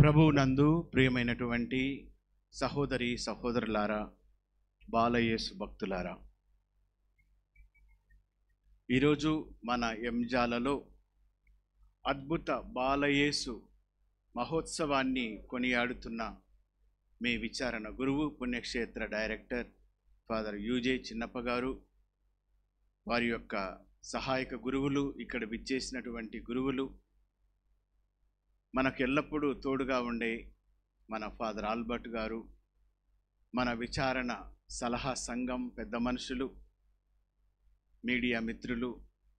ప్రభువునందు ప్రియమైనటువంటి సహోదరి సహోదరులారా, బాలయేసు భక్తులారా, ఈరోజు మన ఎంజాలలో అద్భుత బాలయేసు మహోత్సవాన్ని కొనియాడుతున్న మీ విచారణ గురువు, పుణ్యక్షేత్ర డైరెక్టర్ ఫాదర్ యూజే చిన్నప్ప గారు, వారి యొక్క సహాయక గురువులు, ఇక్కడ విచ్చేసినటువంటి గురువులు, మనకు ఎల్లప్పుడూ తోడుగా ఉండే మన ఫాదర్ ఆల్బర్ట్ గారు, మన విచారణ సలహా సంఘం పెద్ద మనుషులు, మీడియా మిత్రులు,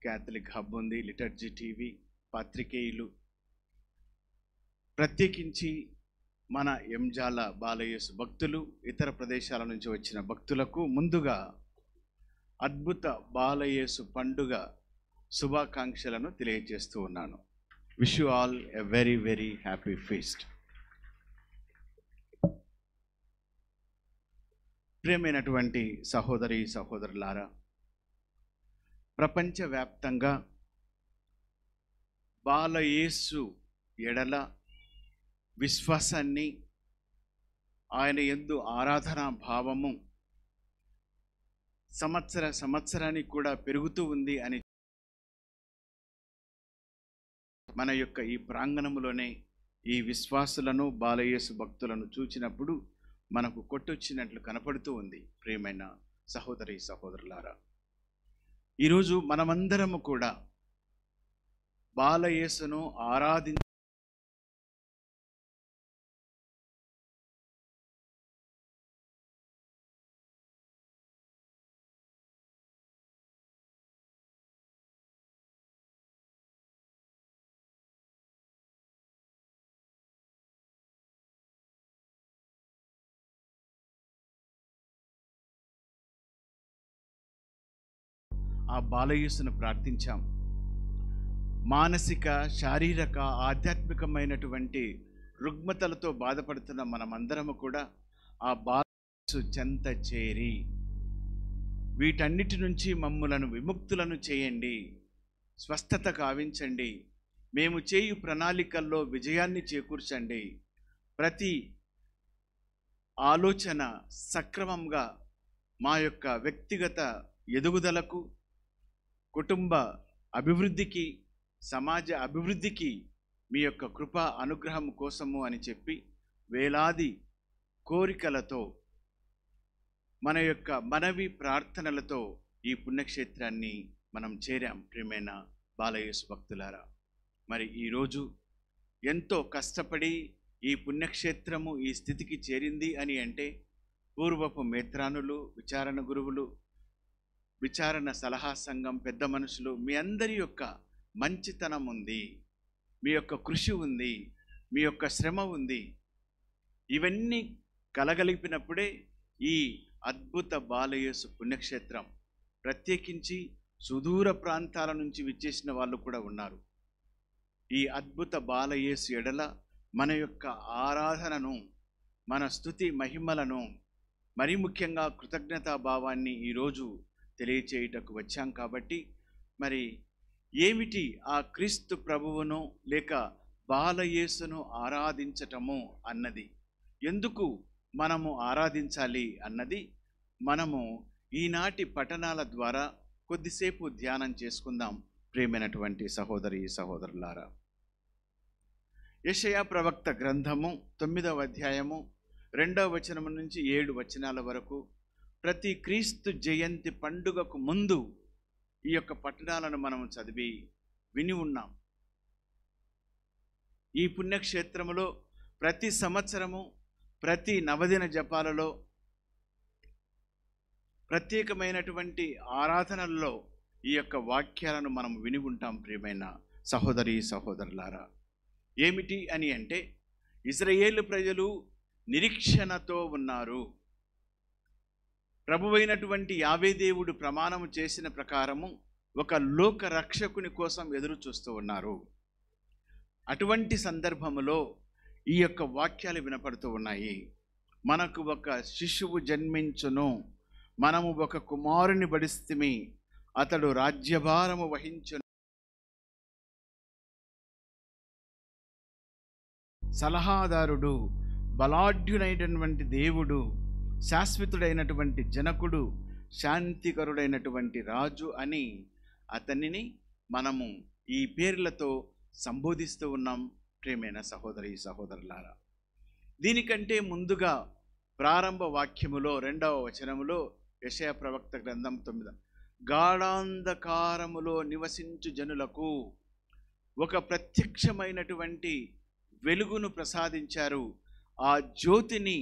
క్యాథలిక్ హబ్ ఉంది, లిటర్జీ టీవీ, పాత్రికేయులు, ప్రత్యేకించి మన ఎంజాల బాలయేసు భక్తులు, ఇతర ప్రదేశాల నుంచి వచ్చిన భక్తులకు ముందుగా అద్భుత బాలయేసు పండుగ శుభాకాంక్షలను తెలియజేస్తూ ఉన్నాను. Wish you all a very very happy feast. ప్రియమైనటువంటి సహోదరి సహోదరులారా, ప్రపంచవ్యాప్తంగా బాలయేసు ఎడల విశ్వాసాన్ని, ఆయన యందు ఆరాధనా భావము సంవత్సరానికి కూడా పెరుగుతూ ఉంది అని మన యొక్క ఈ ప్రాంగణములోనే ఈ విశ్వాసులను, బాలయేసు భక్తులను చూచినప్పుడు మనకు కొట్టొచ్చినట్లు కనపడుతూ ఉంది. ప్రియమైన సహోదరి సహోదరులారా, ఈరోజు మనమందరము కూడా బాలయేసును ఆ బాలయేసును ప్రార్థించాం. మానసిక, శారీరక, ఆధ్యాత్మికమైనటువంటి రుగ్మతలతో బాధపడుతున్న మనమందరము కూడా ఆ బాలయేసు చెంత చేరి వీటన్నిటి నుంచి మమ్ములను విముక్తులను చేయండి, స్వస్థత కావించండి, మేము చేయు ప్రణాళికల్లో విజయాన్ని చేకూర్చండి, ప్రతి ఆలోచన సక్రమంగా మా యొక్క వ్యక్తిగత ఎదుగుదలకు, కుటుంబ అభివృద్ధికి, సమాజ అభివృద్ధికి మీ యొక్క కృప అనుగ్రహం కోసము అని చెప్పి వేలాది కోరికలతో, మన యొక్క మనవి ప్రార్థనలతో ఈ పుణ్యక్షేత్రాన్ని మనం చేరాం. ప్రియమైన బాలయేసు భక్తులారా, మరి ఈరోజు ఎంతో కష్టపడి ఈ పుణ్యక్షేత్రము ఈ స్థితికి చేరింది అని అంటే పూర్వపు మేత్రానులు, విచారణ గురువులు, విచారణ సలహా సంఘం పెద్ద మనుషులు, మీ అందరి యొక్క మంచితనం ఉంది, మీ యొక్క కృషి ఉంది, మీ యొక్క శ్రమ ఉంది. ఇవన్నీ కలగలిపినప్పుడే ఈ అద్భుత బాలయేసు పుణ్యక్షేత్రం, ప్రత్యేకించి సుదూర ప్రాంతాల నుంచి విచ్చేసిన వాళ్ళు కూడా ఉన్నారు. ఈ అద్భుత బాలయేసు ఎడల మన యొక్క ఆరాధనను, మన స్తుతి మహిమలను, మరి ముఖ్యంగా కృతజ్ఞతా భావాన్ని ఈరోజు తెలియచేయుటకు వచ్చాం. కాబట్టి మరి ఏమిటి ఆ క్రీస్తు ప్రభువును లేక బాలయేసును ఆరాధించటము అన్నది, ఎందుకు మనము ఆరాధించాలి అన్నది మనము ఈనాటి పఠనాల ద్వారా కొద్దిసేపు ధ్యానం చేసుకుందాం. ప్రియమైనటువంటి సహోదరి సహోదరులారా, యెషయా ప్రవక్త గ్రంథము 9వ అధ్యాయము 2వ వచనం నుంచి 7 వచనాల వరకు ప్రతి క్రీస్తు జయంతి పండుగకు ముందు ఈ యొక్క పట్టణాలను మనం చదివి విని ఉన్నాం. ఈ పుణ్యక్షేత్రములో ప్రతి సంవత్సరము, ప్రతి నవదిన జపాలలో, ప్రత్యేకమైనటువంటి ఆరాధనల్లో ఈ యొక్క వాక్యాలను మనం విని ఉంటాం. ప్రియమైన సహోదరి సహోదరులారా, ఏమిటి అని అంటే ఇశ్రాయేలు ప్రజలు నిరీక్షణతో ఉన్నారు. ప్రభువైనటువంటి యావే దేవుడు ప్రమాణము చేసిన ప్రకారము ఒక లోక రక్షకుని కోసం ఎదురు చూస్తూ ఉన్నారు. అటువంటి సందర్భములో ఈ యొక్క వాక్యాలు వినపడుతూ ఉన్నాయి. మనకు ఒక శిశువు జన్మించును, మనము ఒక కుమారుని బడిస్తిమి, అతడు రాజ్యభారము వహించును, సలహాదారుడు, బలాఢ్యుడైనటువంటి దేవుడు, శాశ్వతుడైనటువంటి జనకుడు, శాంతికరుడైనటువంటి రాజు అని అతనిని మనము ఈ పేర్లతో సంబోధిస్తూ ఉన్నాం. ప్రియమైన సహోదరి సహోదరులారా, దీనికంటే ముందుగా ప్రారంభ వాక్యములో 2వ వచనములో యెషయా ప్రవక్త గ్రంథం 9, గాఢాంధకారములో నివసించు జనులకు ఒక ప్రత్యక్షమైనటువంటి వెలుగును ప్రసాదించారు, ఆ జ్యోతిని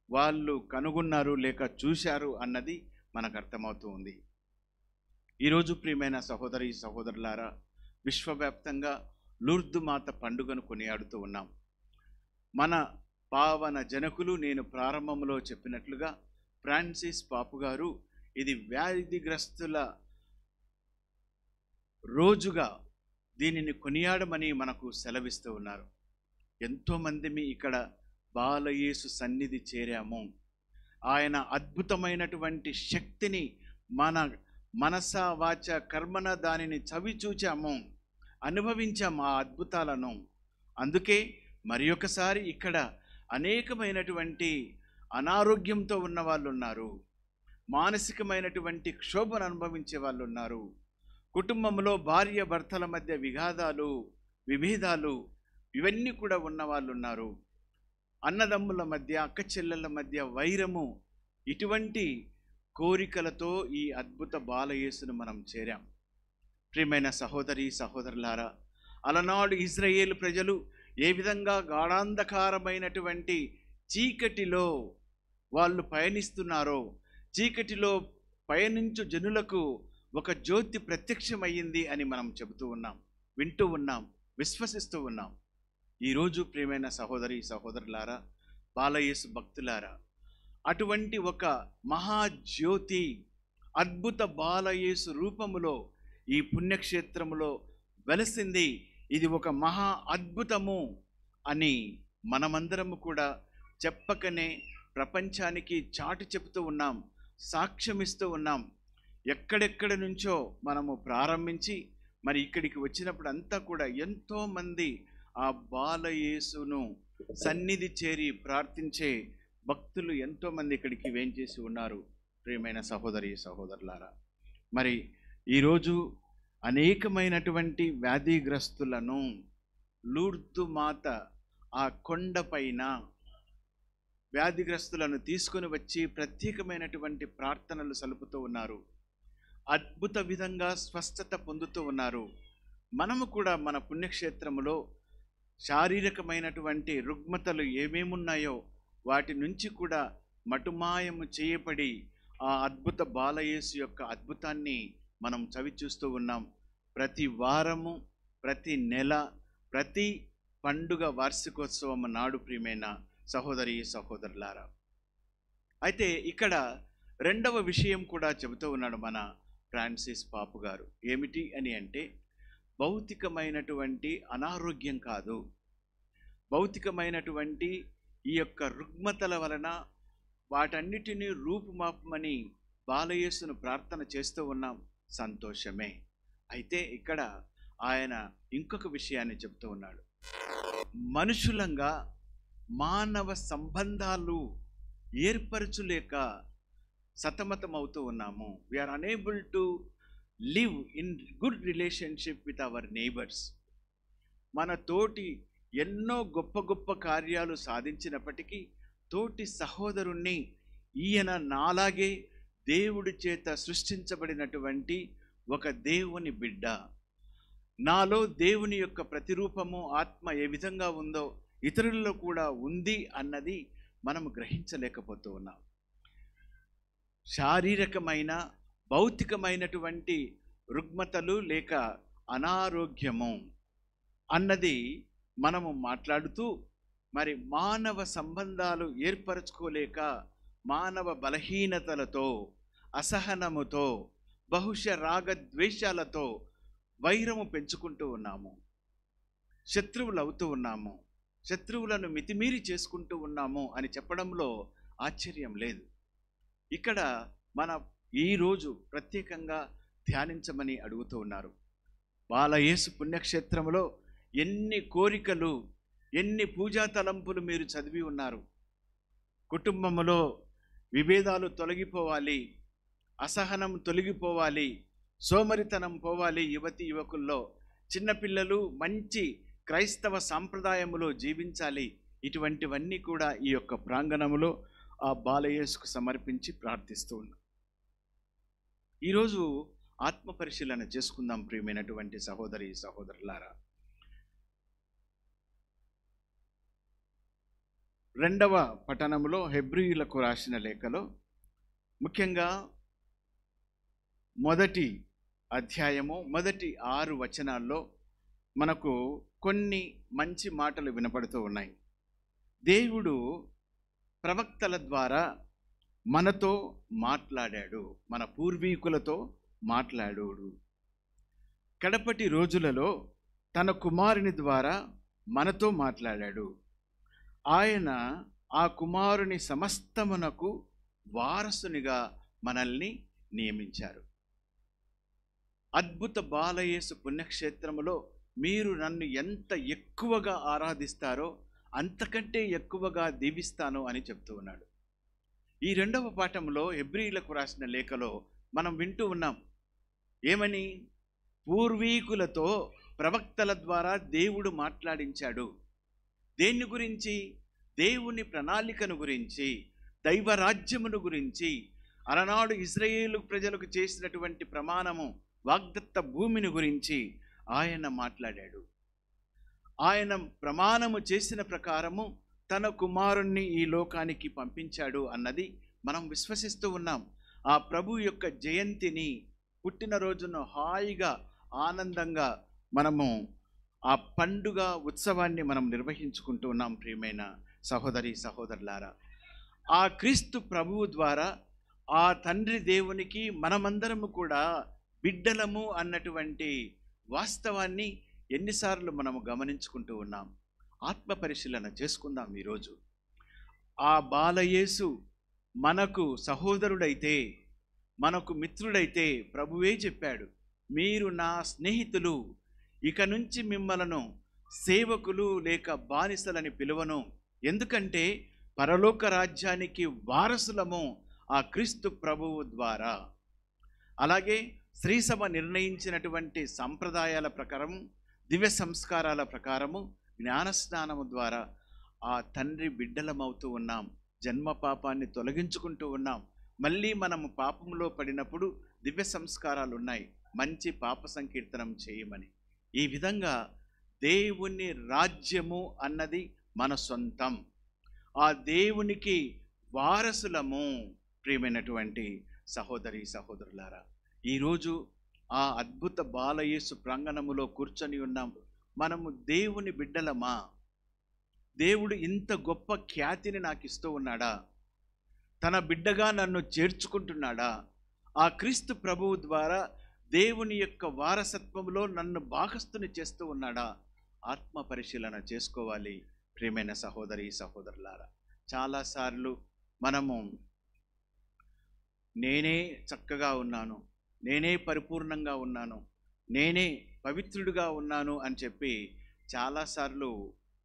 వాళ్ళు కనుగొన్నారు లేక చూశారు అన్నది మనకు అర్థమవుతూ ఉంది. ఈరోజు ప్రియమైన సహోదరి సహోదరులారా, విశ్వవ్యాప్తంగా లూర్దు మాత పండుగను కొనియాడుతూ ఉన్నాం. మన పావన జనకులు, నేను ప్రారంభంలో చెప్పినట్లుగా ఫ్రాన్సిస్ పాపు గారు ఇది వ్యాధిగ్రస్తుల రోజుగా దీనిని కొనియాడమని మనకు సెలవిస్తూ ఉన్నారు. ఎంతోమంది ఇక్కడ బాలయేసు సన్నిధి చేరాము. ఆయన అద్భుతమైనటువంటి శక్తిని మన మనస వాచ కర్మన దానిని చవి చూచాము, అనుభవించాము ఆ అద్భుతాలను. అందుకే మరి ఒకసారి ఇక్కడ అనేకమైనటువంటి అనారోగ్యంతో ఉన్న వాళ్ళు ఉన్నారు, మానసికమైనటువంటి క్షోభను అనుభవించే వాళ్ళు ఉన్నారు, కుటుంబంలో భార్య భర్తల మధ్య విభేదాలు ఇవన్నీ కూడా ఉన్న వాళ్ళు ఉన్నారు, అన్నదమ్ముల మధ్య అక్క చెల్లెళ్ళ మధ్య వైరము, ఇటువంటి కోరికలతో ఈ అద్భుత బాలయేసును మనం చేరాం. ప్రియమైన సహోదరి సహోదరులారా, అలనాడు ఇజ్రాయేలు ప్రజలు ఏ విధంగా గాఢాంధకారమైనటువంటి చీకటిలో వాళ్ళు పయనిస్తున్నారో, చీకటిలో పయనించు జనులకు ఒక జ్యోతి ప్రత్యక్షమయ్యింది అని మనం చెబుతూ ఉన్నాం, వింటూ ఉన్నాం, విశ్వసిస్తూ ఉన్నాం. ఈరోజు ప్రియమైన సహోదరి సహోదరులారా, బాలయేసు భక్తులారా, అటువంటి ఒక మహాజ్యోతి అద్భుత బాలయేసు రూపములో ఈ పుణ్యక్షేత్రములో వెలసింది. ఇది ఒక మహా అద్భుతము అని మనమందరము కూడా చెప్పకనే ప్రపంచానికి చాటి చెబుతూ ఉన్నాం, సాక్ష్యమిస్తూ ఉన్నాం. ఎక్కడెక్కడ నుంచో మనము ప్రారంభించి మరి ఇక్కడికి వచ్చినప్పుడు అంతా కూడా ఎంతోమంది ఆ బాలయేసును సన్నిధి చేరి ప్రార్థించే భక్తులు ఎంతోమంది ఇక్కడికి వేంచేసి ఉన్నారు. ప్రియమైన సహోదరి సహోదరులారా, మరి ఈరోజు అనేకమైనటువంటి వ్యాధిగ్రస్తులను లూర్దు మాత ఆ కొండపైన వ్యాధిగ్రస్తులను తీసుకొని వచ్చి ప్రత్యేకమైనటువంటి ప్రార్థనలు సలుపుతూ ఉన్నారు, అద్భుత విధంగా స్వస్థత పొందుతూ ఉన్నారు. మనము కూడా మన పుణ్యక్షేత్రములో శారీరకమైనటువంటి రుగ్మతలు ఏమేమున్నాయో వాటి నుంచి కూడా మటుమాయము చేయబడి ఆ అద్భుత బాలయేసు యొక్క అద్భుతాన్ని మనం చవి చూస్తూ ఉన్నాం. ప్రతి వారము, ప్రతి నెల, ప్రతి పండుగ వార్షికోత్సవం నాడు ప్రియమైన సహోదరి సహోదరులారా. అయితే ఇక్కడ 2వ విషయం కూడా చెబుతూ ఉన్నాడు మన ఫ్రాన్సిస్ పాపు గారు. ఏమిటి అని అంటే, భౌతికమైనటువంటి అనారోగ్యం కాదు, భౌతికమైనటువంటి ఈ యొక్క రుగ్మతల వలన వాటన్నిటినీ రూపుమాపమని బాలయేసును ప్రార్థన చేస్తూ ఉన్నాం, సంతోషమే. అయితే ఇక్కడ ఆయన ఇంకొక విషయాన్ని చెప్తూ ఉన్నాడు. మనుషులంగా మానవ సంబంధాలు ఏర్పరచులేక సతమతమవుతూ ఉన్నాము. We are unable to live in good relationship with our neighbours. మన తోటి ఎన్నో గొప్ప గొప్ప కార్యాలు సాధించినప్పటికీ తోటి సహోదరుణ్ణి, ఈయన నాలాగే దేవుడి చేత సృష్టించబడినటువంటి ఒక దేవుని బిడ్డ, నాలో దేవుని యొక్క ప్రతిరూపము ఆత్మ ఏ విధంగా ఉందో ఇతరులలో కూడా ఉంది అన్నది మనము గ్రహించలేకపోతూ ఉన్నాం. శారీరకమైన భౌతికమైనటువంటి రుగ్మతలు లేక అనారోగ్యము అన్నది మనము మాట్లాడుతూ మరి మానవ సంబంధాలు ఏర్పరచుకోలేక మానవ బలహీనతలతో, అసహనముతో, బహుశ రాగద్వేషాలతో వైరము పెంచుకుంటూ ఉన్నాము, శత్రువులు అవుతూ ఉన్నాము, శత్రువులను మితిమీరి చేసుకుంటూ ఉన్నాము అని చెప్పడంలో ఆశ్చర్యం లేదు. ఇక్కడ మన ఈరోజు ప్రత్యేకంగా ధ్యానించమని అడుగుతూ ఉన్నారు. బాలయేసు పుణ్యక్షేత్రంలో ఎన్ని కోరికలు, ఎన్ని పూజా తలంపులు మీరు చదివి ఉన్నారు. కుటుంబంలో విభేదాలు తొలగిపోవాలి, అసహనం తొలగిపోవాలి, సోమరితనం పోవాలి. యువతి యువకుల్లో చిన్నపిల్లలు మంచి క్రైస్తవ సాంప్రదాయములో జీవించాలి. ఇటువంటివన్నీ కూడా ఈ యొక్క ప్రాంగణములో ఆ బాలయేసుకు సమర్పించి ప్రార్థిస్తూ ఉన్నాం. ఈరోజు ఆత్మ పరిశీలన చేసుకుందాం ప్రియమైనటువంటి సహోదరి సహోదరులారా. 2వ పఠనములో హెబ్రీయులకు రాసిన లేఖలో ముఖ్యంగా మొదటి అధ్యాయము మొదటి 6 వచనాల్లో మనకు కొన్ని మంచి మాటలు వినపడుతూ ఉన్నాయి. దేవుడు ప్రవక్తల ద్వారా మనతో మాట్లాడాడు, మన పూర్వీకులతో మాట్లాడాడు. కడపటి రోజులలో తన కుమారుని ద్వారా మనతో మాట్లాడాడు. ఆయన ఆ కుమారుని సమస్తమునకు వారసునిగా మనల్ని నియమించారు. అద్భుత బాలయేసు పుణ్యక్షేత్రములో మీరు నన్ను ఎంత ఎక్కువగా ఆరాధిస్తారో అంతకంటే ఎక్కువగా దీవిస్తాను అని చెప్తూ ఉన్నాడు. ఈ 2వ పాఠంలో హెబ్రీయులకు రాసిన లేఖలో మనం వింటూ ఉన్నాం. ఏమని? పూర్వీకులతో ప్రవక్తల ద్వారా దేవుడు మాట్లాడించాడు. దేన్ని గురించి? దేవుని ప్రణాళికను గురించి, దైవరాజ్యమును గురించి, అలనాడు ఇశ్రాయేలు ప్రజలకు చేసినటువంటి ప్రమాణము, వాగ్దత్త భూమిని గురించి ఆయన మాట్లాడాడు. ఆయన ప్రమాణము చేసిన ప్రకారము తన కుమారుణ్ణి ఈ లోకానికి పంపించాడు అన్నది మనం విశ్వసిస్తూ ఉన్నాం. ఆ ప్రభు యొక్క జయంతిని, పుట్టినరోజును హాయిగా ఆనందంగా మనము ఆ పండుగ ఉత్సవాన్ని మనం నిర్వహించుకుంటూ ఉన్నాం. ప్రియమైన సహోదరి సహోదరులారా, ఆ క్రీస్తు ప్రభువు ద్వారా ఆ తండ్రి దేవునికి మనమందరము కూడా బిడ్డలము అన్నటువంటి వాస్తవాన్ని ఎన్నిసార్లు మనము గమనించుకుంటూ ఉన్నాం. ఆత్మ పరిశీలన చేసుకుందాం ఈరోజు. ఆ బాలయేసు మనకు సహోదరుడైతే, మనకు మిత్రుడైతే ప్రభువే చెప్పాడు, మీరు నా స్నేహితులు, ఇక నుంచి మిమ్మలను సేవకులు లేక బానిసలని పిలువను, ఎందుకంటే పరలోక రాజ్యానికి వారసులము ఆ క్రీస్తు ప్రభువు ద్వారా. అలాగే శ్రీసభ నిర్ణయించినటువంటి సంప్రదాయాల ప్రకారం, దివ్య సంస్కారాల ప్రకారము, జ్ఞానస్నానము ద్వారా ఆ తండ్రి బిడ్డలమవుతూ ఉన్నాం. జన్మ పాపాన్ని తొలగించుకుంటూ ఉన్నాం. మళ్ళీ మనము పాపంలో పడినప్పుడు దివ్య సంస్కారాలు ఉన్నాయి, మంచి పాప సంకీర్తనం చేయమని. ఈ విధంగా దేవుని రాజ్యము అన్నది మన సొంతం. ఆ దేవునికి వారసులము. ప్రియమైనటువంటి సహోదరి సహోదరులారా, ఈరోజు ఆ అద్భుత బాలయేసు ప్రాంగణములో కూర్చొని ఉన్నాం. మనము దేవుని బిడ్డలమా? దేవుడు ఇంత గొప్ప ఖ్యాతిని నాకు ఇస్తూ ఉన్నాడా? తన బిడ్డగా నన్ను చేర్చుకుంటున్నాడా? ఆ క్రీస్తు ప్రభువు ద్వారా దేవుని యొక్క వారసత్వంలో నన్ను భాగస్తుని చేస్తూ ఉన్నాడా? ఆత్మ పరిశీలన చేసుకోవాలి ప్రియమైన సహోదరి సహోదరులారా. చాలాసార్లు మనము నేనే చక్కగా ఉన్నాను, నేనే పరిపూర్ణంగా ఉన్నాను, నేనే పవిత్రుడిగా ఉన్నాను అని చెప్పి చాలాసార్లు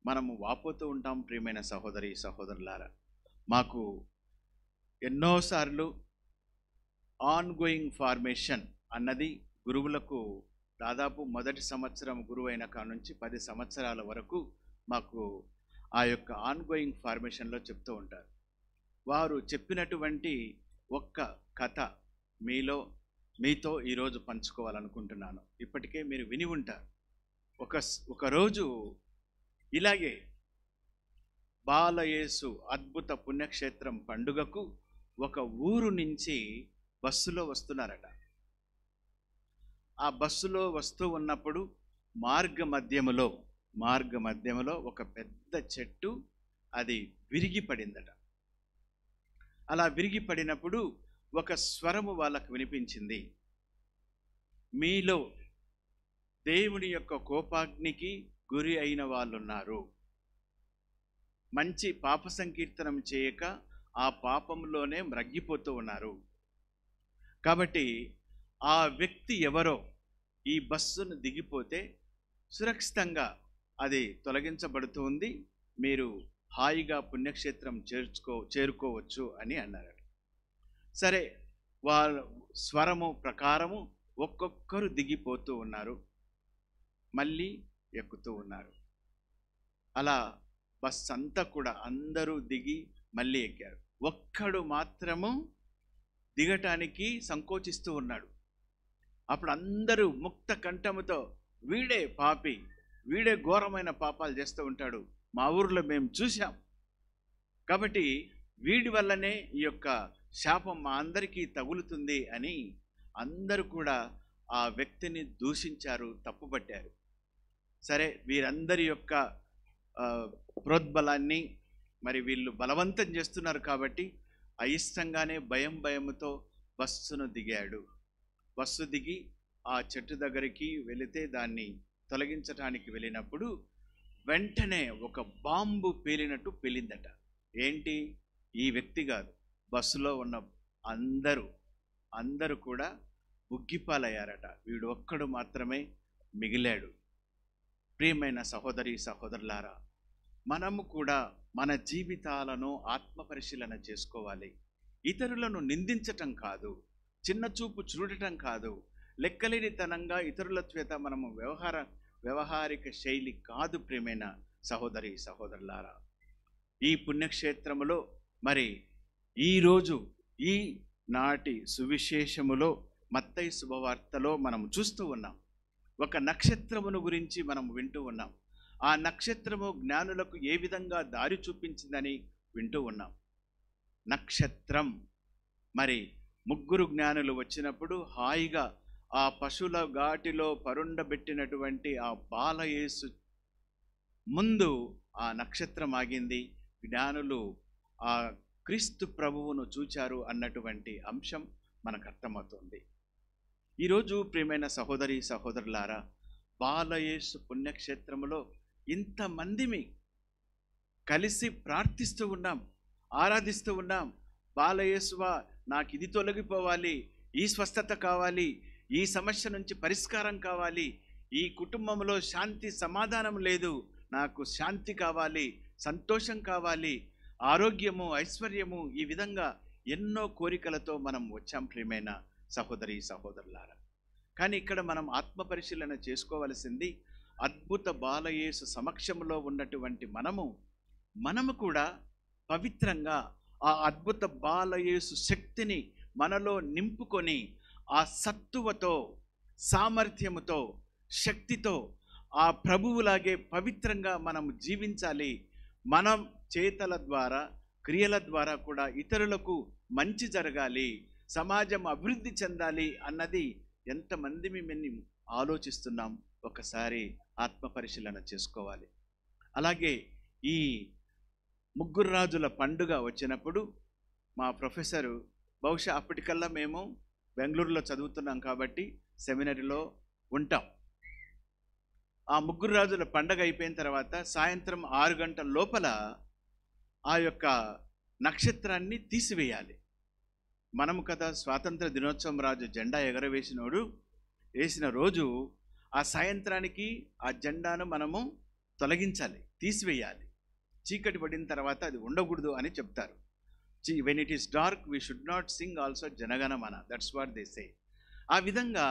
మనము వాపోతూ ఉంటాం. ప్రియమైన సహోదరి సహోదరులారా, మాకు ఎన్నోసార్లు ఆన్గోయింగ్ ఫార్మేషన్ అన్నది గురువులకు దాదాపు మొదటి సంవత్సరం గురువు అయిన కాడ నుంచి 10 సంవత్సరాల వరకు మాకు ఆ యొక్క ఆన్గోయింగ్ ఫార్మేషన్లో చెప్తూ ఉంటారు. వారు చెప్పినటువంటి ఒక్క కథ మీతో ఈరోజు పంచుకోవాలనుకుంటున్నాను. ఇప్పటికే మీరు విని ఉంటారు. ఒకరోజు ఇలాగే బాలయేసు అద్భుత పుణ్యక్షేత్రం పండుగకు ఒక ఊరు నుంచి బస్సులో వస్తున్నారట. ఆ బస్సులో వస్తూ ఉన్నప్పుడు మార్గ మధ్యములో ఒక పెద్ద చెట్టు అది విరిగి పడిందట. అలా విరిగి పడినప్పుడు ఒక స్వరము వాళ్ళకు వినిపించింది, మీలో దేవుని యొక్క కోపాగ్నికి గురి అయిన వాళ్ళున్నారు, మంచి పాప సంకీర్తనం చేయక ఆ పాపంలోనే మ్రగ్గిపోతూ ఉన్నారు. కాబట్టి ఆ వ్యక్తి ఎవరో ఈ బస్సును దిగిపోతే సురక్షితంగా అది తొలగించబడుతుంది, మీరు హాయిగా పుణ్యక్షేత్రం చేరుకోవచ్చు అని అన్నారు. సరే, వాళ్ళ స్వరము ప్రకారము ఒక్కొక్కరు దిగిపోతూ ఉన్నారు, మళ్ళీ ఎక్కుతూ ఉన్నారు. అలా బస్ అంతా కూడా అందరూ దిగి మళ్ళీ ఎక్కారు. ఒక్కడు మాత్రము దిగటానికి సంకోచిస్తూ ఉన్నాడు. అప్పుడు అందరూ ముక్త కంఠముతో, వీడే పాపి, వీడే ఘోరమైన పాపాలు చేస్తూ ఉంటాడు, మా ఊర్లో మేము చూసాం, కాబట్టి వీడి వల్లనే ఈ యొక్క శాపం మా అందరికీ తగులుతుంది అని అందరూ కూడా ఆ వ్యక్తిని దూషించారు, తప్పుపట్టారు. సరే, వీరందరి యొక్క ప్రోద్బలాన్ని మరి వీళ్ళు బలవంతం చేస్తున్నారు కాబట్టి అయిష్టంగానే భయంతో బస్సును దిగాడు. బస్సు దిగి ఆ చెట్టు దగ్గరికి వెళితే దాన్ని తొలగించడానికి వెళ్ళినప్పుడు వెంటనే ఒక బాంబు పేలినట్టు పేలిందట. ఏంటి? ఈ వ్యక్తి కాదు, బస్సులో ఉన్న అందరూ కూడా ఉగ్గిపాలయ్యారట. వీడు ఒక్కడు మాత్రమే మిగిలాడు. ప్రియమైన సహోదరి సహోదరులారా, మనము కూడా మన జీవితాలను ఆత్మపరిశీలన చేసుకోవాలి. ఇతరులను నిందించటం కాదు, చిన్న చూపు చూడటం కాదు, లెక్కలేనితనంగా ఇతరుల చేత మనము వ్యవహారిక శైలి కాదు. ప్రియమైన సహోదరి సహోదరులారా, ఈ పుణ్యక్షేత్రములో మరి ఈరోజు ఈ నాటి సువిశేషములో మత్తయి శుభవార్తలో మనం చూస్తూ ఉన్నాం. ఒక నక్షత్రమును గురించి మనం వింటూ ఉన్నాం. ఆ నక్షత్రము జ్ఞానులకు ఏ విధంగా దారి చూపించిందని వింటూ ఉన్నాం. నక్షత్రం మరి ముగ్గురు జ్ఞానులు వచ్చినప్పుడు హాయిగా ఆ పశువుల ఘాటిలో పరుండబెట్టినటువంటి ఆ బాలయేసు ముందు ఆ నక్షత్రం ఆగింది. జ్ఞానులు ఆ క్రీస్తు ప్రభువును చూచారు అన్నటువంటి అంశం మనకు అర్థమవుతుంది. ఈరోజు ప్రియమైన సహోదరి సహోదరులారా, బాలయేసు పుణ్యక్షేత్రములో ఇంతమందిమి కలిసి ప్రార్థిస్తూ ఉన్నాం, ఆరాధిస్తూ ఉన్నాం. బాలయేసువా, నాకు ఇది తొలగిపోవాలి, ఈ స్వస్థత కావాలి, ఈ సమస్య నుంచి పరిష్కారం కావాలి, ఈ కుటుంబంలో శాంతి సమాధానం లేదు, నాకు శాంతి కావాలి, సంతోషం కావాలి, ఆరోగ్యము, ఐశ్వర్యము, ఈ విధంగా ఎన్నో కోరికలతో మనం వచ్చాం ప్రియమైన సహోదరి సహోదరులారా. కానీ ఇక్కడ మనం ఆత్మపరిశీలన చేసుకోవలసింది, అద్భుత బాలయేసు సమక్షంలో ఉన్నటువంటి మనము కూడా పవిత్రంగా ఆ అద్భుత బాలయేసు శక్తిని మనలో నింపుకొని ఆ సత్తువతో, సామర్థ్యముతో, శక్తితో ఆ ప్రభువులాగే పవిత్రంగా మనం జీవించాలి. మనం చేతల ద్వారా, క్రియల ద్వారా కూడా ఇతరులకు మంచి జరగాలి, సమాజం అభివృద్ధి చెందాలి అన్నది ఎంతమంది మేము ఆలోచిస్తున్నాం? ఒకసారి ఆత్మపరిశీలన చేసుకోవాలి. అలాగే ఈ ముగ్గురు రాజుల పండుగ వచ్చినప్పుడు మా ప్రొఫెసరు, బహుశా అప్పటికల్లా మేము బెంగళూరులో చదువుతున్నాం కాబట్టి సెమినరీలో ఉంటాం. ఆ ముగ్గురు రాజుల పండుగ అయిపోయిన తర్వాత సాయంత్రం 6 గంటల లోపల ఆ యొక్క నక్షత్రాన్ని తీసివేయాలి. మనము కదా స్వాతంత్ర దినోత్సవం రాజు జెండా వేసిన రోజు ఆ సాయంత్రానికి ఆ జెండాను మనము తొలగించాలి, తీసివేయాలి. చీకటి పడిన తర్వాత అది ఉండకూడదు అని చెప్తారు. When it is dark we should not sing also Jana Gana Mana, that's what they say. ఆ విధంగా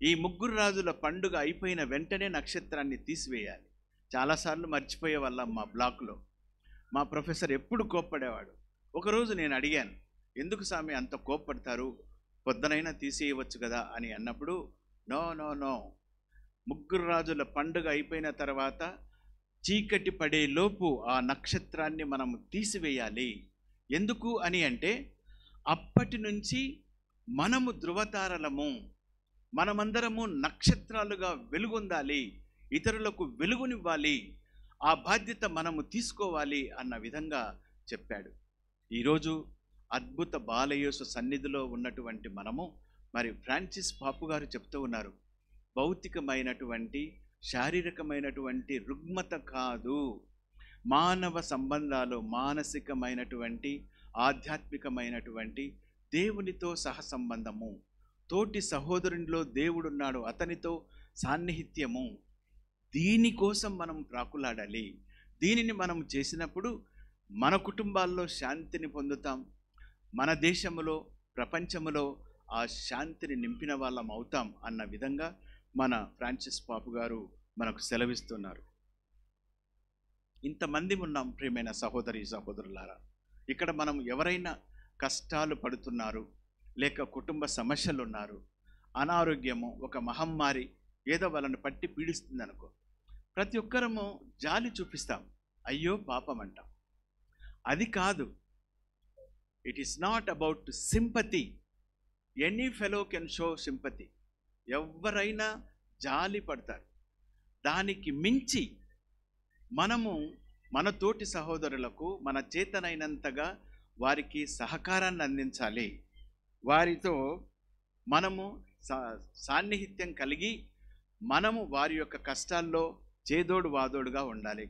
ఈ ముగ్గురు రాజుల పండుగ అయిపోయిన వెంటనే నక్షత్రాన్ని తీసివేయాలి. చాలాసార్లు మర్చిపోయే వాళ్ళం మా బ్లాక్లో. మా ప్రొఫెసర్ ఎప్పుడు కోప్పడేవాడు. ఒకరోజు నేను అడిగాను, ఎందుకు స్వామి అంత కోప్పడతారు, పొద్దునైనా తీసేయవచ్చు కదా అని అన్నప్పుడు, నో నో నో, ముగ్గురు రాజుల పండుగ అయిపోయిన తర్వాత చీకటి పడే లోపు ఆ నక్షత్రాన్ని మనము తీసివేయాలి. ఎందుకు అని అంటే, అప్పటి నుంచి మనము ధృవతారలము, మనమందరము నక్షత్రాలుగా వెలుగొందాలి, ఇతరులకు వెలుగునివ్వాలి, ఆ బాధ్యత మనము తీసుకోవాలి అన్న విధంగా చెప్పాడు. ఈరోజు అద్భుత బాలయేసు సన్నిధిలో ఉన్నటువంటి మనము మరి ఫ్రాన్సిస్ పాపు గారు చెప్తూ ఉన్నారు, భౌతికమైనటువంటి శారీరకమైనటువంటి రుగ్మత కాదు, మానవ సంబంధాలు, మానసికమైనటువంటి ఆధ్యాత్మికమైనటువంటి దేవునితో సహసంబంధము, తోటి సహోదరునిలో దేవుడున్నాడు, అతనితో సాన్నిహిత్యము, దీనికోసం మనం ప్రాకులాడాలి. దీనిని మనం చేసినప్పుడు మన కుటుంబాల్లో శాంతిని పొందుతాం. మన దేశంలో, ప్రపంచంలో ఆ శాంతిని నింపిన వాళ్ళం అవుతాం అన్న విధంగా మన ఫ్రాన్సిస్ పాపు గారు మనకు సెలవిస్తున్నారు. ఇంతమంది ఉన్నాం ప్రియమైన సహోదరి సహోదరులారా. ఇక్కడ మనం ఎవరైనా కష్టాలు పడుతున్నారు, లేక కుటుంబ సమస్యలు ఉన్నారు, అనారోగ్యము, ఒక మహమ్మారి ఏదో వాళ్ళని పట్టి పీడిస్తుంది అనుకో, ప్రతి ఒక్కరము జాలి చూపిస్తాం, అయ్యో పాపం అంటాం. అది కాదు. It is not about sympathy. Any fellow can show sympathy. ఎవరైనా జాలి పడతారు. దానికి మించి మనము మన తోటి సహోదరులకు మన చేతనైనంతగా వారికి సహకారాన్ని అందించాలి. వారితో మనము సాన్నిహిత్యం కలిగి మనము వారి యొక్క కష్టాల్లో చేదోడు వాదోడుగా ఉండాలి.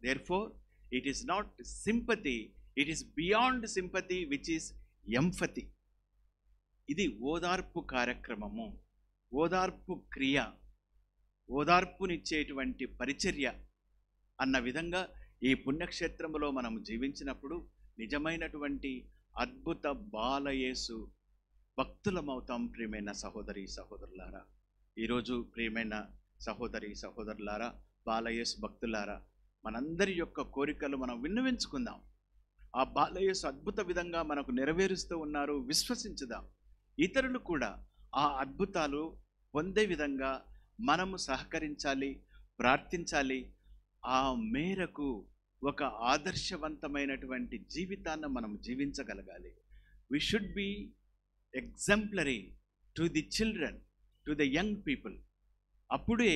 Therefore it is not sympathy, it is beyond sympathy which is empathy. ఇది ఓదార్పు కార్యక్రమము, ఓదార్పు క్రియ, ఓదార్పునిచ్చేటువంటి పరిచర్య అన్న విధంగా ఈ పుణ్యక్షేత్రంలో మనం జీవించినప్పుడు నిజమైనటువంటి అద్భుత బాలయేసు భక్తులమవుతాం. ప్రియమైన సహోదరి సహోదరులారా, ఈరోజు ప్రియమైన సహోదరి సహోదరులారా, బాలయేసు భక్తులారా, మనందరి యొక్క కోరికలు మనం విన్నవించుకుందాం. ఆ బాలయేసు అద్భుత విధంగా మనకు నెరవేరుస్తూ ఉన్నారు, విశ్వసించుదాం. ఇతరులు కూడా ఆ అద్భుతాలు పొందే విధంగా మనము సహకరించాలి, ప్రార్థించాలి. ఆ మేరకు ఒక ఆదర్శవంతమైనటువంటి జీవితాన్ని మనం జీవించగలగాలి. We should be exemplary to the children, to the young people. అప్పుడే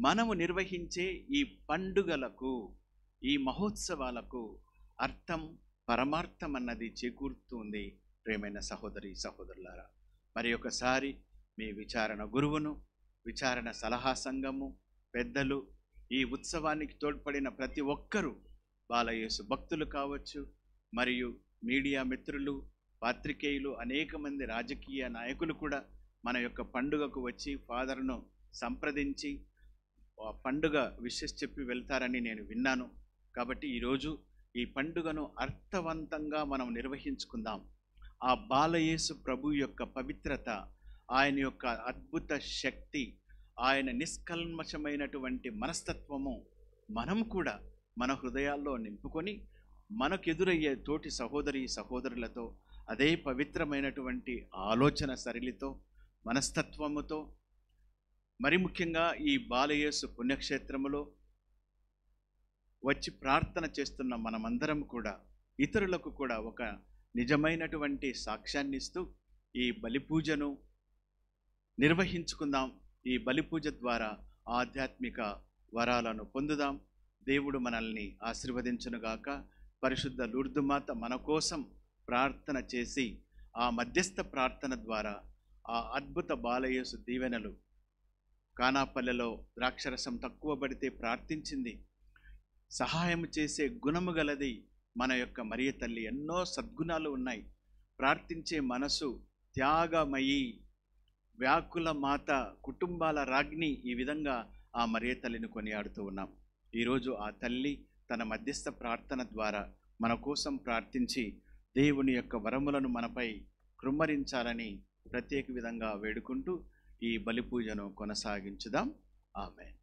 మనము నిర్వహించే ఈ పండుగలకు, ఈ మహోత్సవాలకు అర్థం, పరమార్థం అన్నది చేకూరుతుంది. ప్రియమైన సహోదరి సహోదరులారా, మరి ఒకసారి మీ విచారణ గురువును, విచారణ సలహా సంఘము పెద్దలు, ఈ ఉత్సవానికి తోడ్పడిన ప్రతి ఒక్కరూ, బాలయేసు భక్తులు కావచ్చు, మరియు మీడియా మిత్రులు, పాత్రికేయులు, అనేక మంది రాజకీయ నాయకులు కూడా మన యొక్క పండుగకు వచ్చి ఫాదర్ను సంప్రదించి పండుగ విషెస్ చెప్పి వెళ్తారని నేను విన్నాను. కాబట్టి ఈరోజు ఈ పండుగను అర్థవంతంగా మనం నిర్వహించుకుందాం. ఆ బాలయేసు ప్రభు యొక్క పవిత్రత, ఆయన యొక్క అద్భుత శక్తి, ఆయన నిష్కల్మషమైనటువంటి మనస్తత్వము మనం కూడా మన హృదయాల్లో నింపుకొని మనకెదురయ్యే తోటి సహోదరి సహోదరులతో అదే పవిత్రమైనటువంటి ఆలోచన సరళితో, మనస్తత్వముతో, మరి ముఖ్యంగా ఈ బాలయేసు పుణ్యక్షేత్రములో వచ్చి ప్రార్థన చేస్తున్న మనమందరం కూడా ఇతరులకు కూడా ఒక నిజమైనటువంటి సాక్ష్యాన్ని ఇస్తూ ఈ బలిపూజను నిర్వహించుకుందాం. ఈ బలిపూజ ద్వారా ఆధ్యాత్మిక వరాలను పొందుదాం. దేవుడు మనల్ని ఆశీర్వదించునుగాక. పరిశుద్ధ లూర్దుమాత మన కోసం ప్రార్థన చేసి ఆ మధ్యస్థ ప్రార్థన ద్వారా ఆ అద్భుత బాలయేసు దీవెనలు, కానాపల్లెలో ద్రాక్షరసం తక్కువ పడితే ప్రార్థించింది, సహాయం చేసే గుణము గలది మన యొక్క మరియ తల్లి. ఎన్నో సద్గుణాలు ఉన్నాయి. ప్రార్థించే మనసు, త్యాగమయి, వ్యాకుల మాత, కుటుంబాల రాజ్ఞి, ఈ విధంగా ఆ మరియ తల్లిని కొనియాడుతూ ఉన్నాం. ఈరోజు ఆ తల్లి తన మధ్యస్థ ప్రార్థన ద్వారా మన కోసం ప్రార్థించి దేవుని యొక్క వరములను మనపై కృమ్మరించాలని ప్రత్యేక విధంగా వేడుకుంటూ ఈ బలిపూజను కొనసాగించుదాం. ఆమేన్.